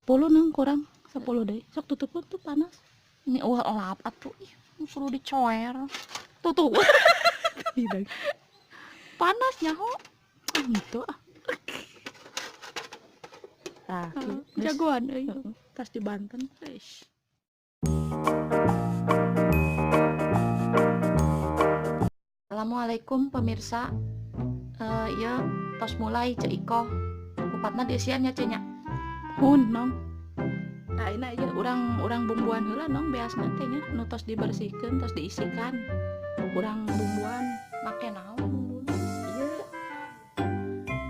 10 nang kurang 10 deh. Sok tutup tuh panas. Ini lap atuh ih, suruh dicoer. Tuh. Tidak. Panas nyaho. Gitu ah. Nah, jagoan euy. Tas di Banten. Eish. Assalamualaikum pemirsa. Ya tos mulai Cek Iko. Kupatna diisiannya cenyak. Hun nong. Nah, ini aja urang bumbuan heula nong beasna teh nya nu tos dibersihkeun tos diisikan. Urang bumbuan Make naon bumbu? ieu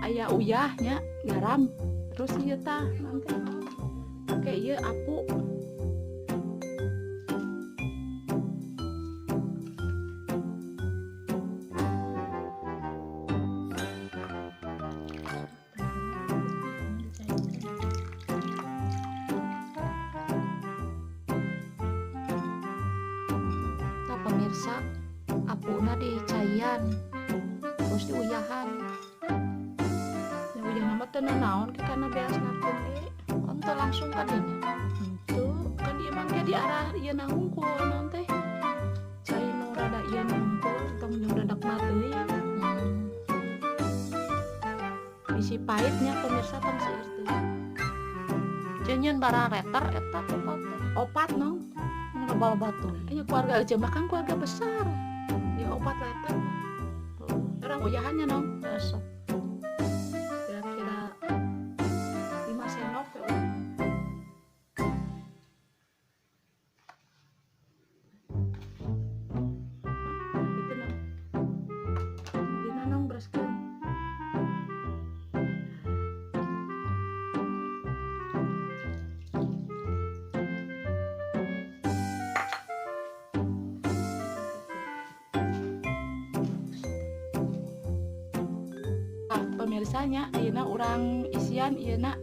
aya uyahnya, garam. Terus ieu tah nanti pake ieu apu. Pemirsa, apuna dicaian terus diuyahan. Ya uyah nama teu naon kita na beasna teh ge. Onto langsung ka dinya. Henteu kan ieu mah ge di arah ieu na hungkul naon teh. Cai nu rada ieu na hungkul tong jeung dadak mah teuing. Bisi pahitnya pemirsa tong seueur teuing. Cenyeun bara reter eta tepat Opat nong. ngebal batu. Ayo keluarga aja bahkan keluarga besar. Ya opat letter. Orang uyahannya nong. Esok. Kira-kira 5 sendok ya. Itu nong. Dina nong bereskeun. Pemirsanya ayeuna urang isian ieuna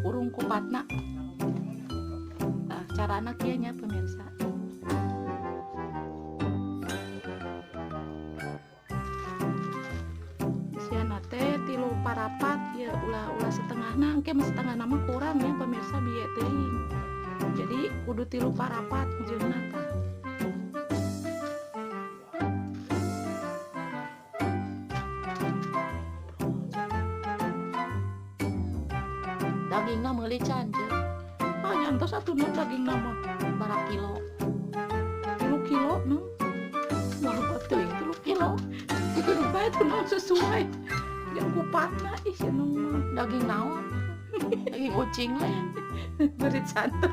urung kupatna. Nah, carana kieu nya pemirsa. Isian teh 3 parapat ya ulah setengahna engke mah setengah nama kurang ya pemirsa bieu teuing. Jadi kudu 3 parapat jeung tah. Dagingna meuli canjeun. Ah nyantos atuh nu daging nama Bara kilo. 3 kilo no. Wah teuing 3 kilo. Bae tuh no sesuai. Jeung kupatna ih cenah mah. Daging naon? Daging ucing lain. Berit santen.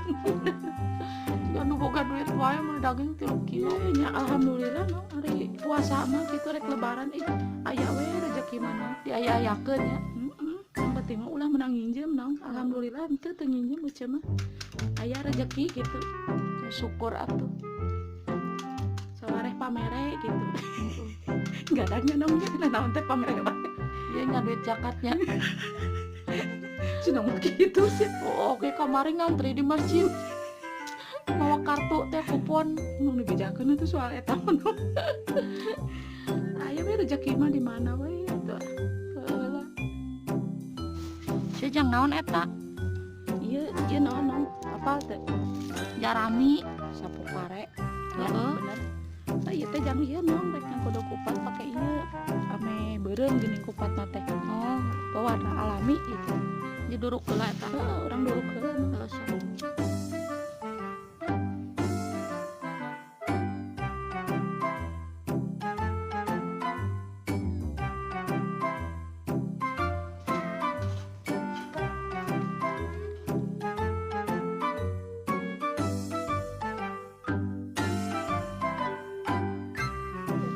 Ya nu boga duit wae mah daging 3 kilo. Nya alhamdulillah no hari puasa mah kitu rek lebaran aya we rezeki mah no diaya-ayakeun ya. Yang penting mah ulah menang nginjem no. Alhamdulillah henteu teu nginjem eueuh mah. Aya rezeki gitu. Syukur atuh. Sawareh pamere gitu. Gadangnya nong nya naon teh pamere wae. Ieu nya duit zakatnya. Cenah mah kitu sih. Oh, oke kamari ngantri di masjid. Bawa kartu teh kupon. Nu dibejakeun itu soal eta mah no. Aya we rezeki mah di mana we atuh. Heula. Sejang naon eta? Ieu naon nong? Apal teh? Jarami. Sapu pare. Heeh. Bener. Nah, ieu teh jang ieu nong rek yang kudu kupat pake ieu ame beureum geuning kupat mah teh. Oh, Pewarna alami gitu. diduruk heula eta. Heeh, urang duruk heula mah. Sok.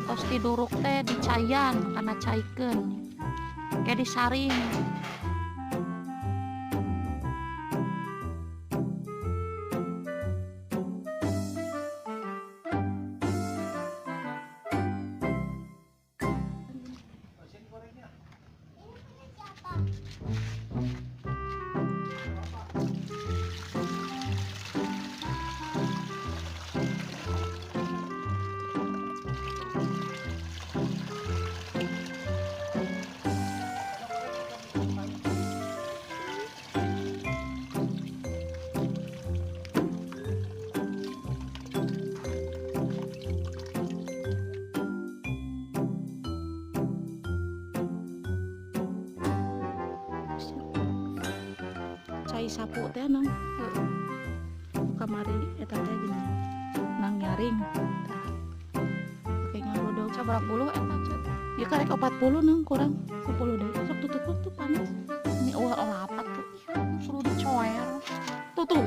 Tos diduruk teh dicayan karena caikeun. Kayak disaring. cai sapu teh nang kamari eta teh gini nang nyaring tah pakai ngalodog Sabaraha puluh eta Cek? ya karek 40 nang kurang 10 deh sok tutup tuh panas Ini ulah olapat tuh. Suruh dicoer. tutup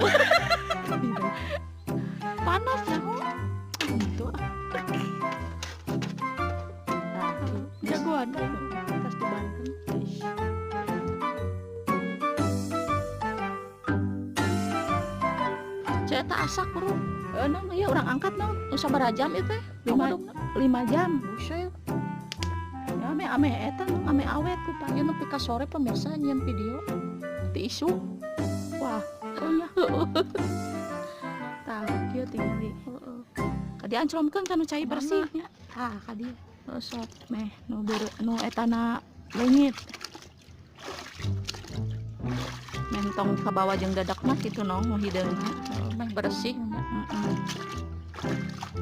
panas ya gitu Nah, jagoan tas di Banten Cek eta asak bro. nang ya orang angkat nang Sabaraha jam ieu teh? 5 jam Buset. ya ame eta nang ame awet ku Ieu nepi ka sore pemirsa nyian video di isu. wah ohnya tah kieu tingali kadi anclomkeun kanu cai Mana? bersihnya tah kadi Sok. meh nu etana leungit Mentong ka bawah jeung dadak mah kitu nong nu hideungna. Meh bersih.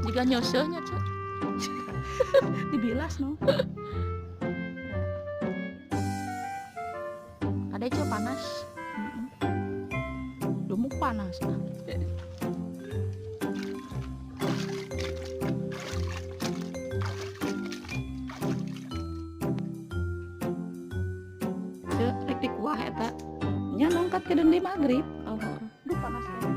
Jiga nyeuseul nya Cek. dibilas no Ada Cek panas. dumuk panas lah teu rek dikuah eta nya nongkat ke deui magrib Oh, duh panas teh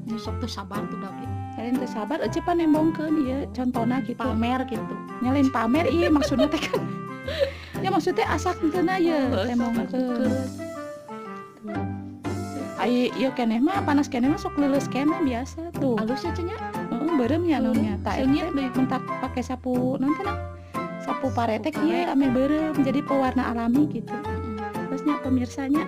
ini sok teu sabar tuh da beli. kalian teu sabar ece panembongkeun ieu contona gitu Pamer gitu. nyalain pamer iya maksudnya teh kan ya maksudnya asak teu na ye tembongkeun ai ieu keneh mah panas keneh mah sok leuleus keneh biasa tuh Halus ya cenah. heeh beureum nya naonnya tah Seunyeut eta mentak pake sapu naon teh nang sapu paretek ieu ame beureum jadi pewarna alami gitu terusnya pemirsanya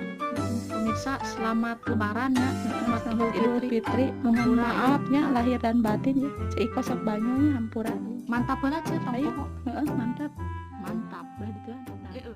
Pemirsa selamat lebaran ya. selamat Idul Fitri mohon maafnya lahir dan batin ya Cik Iko sok banyonya hampura Mantap banget Cek Ayo. tongkol. heeh mantap Mantap. udah gitu Heeh.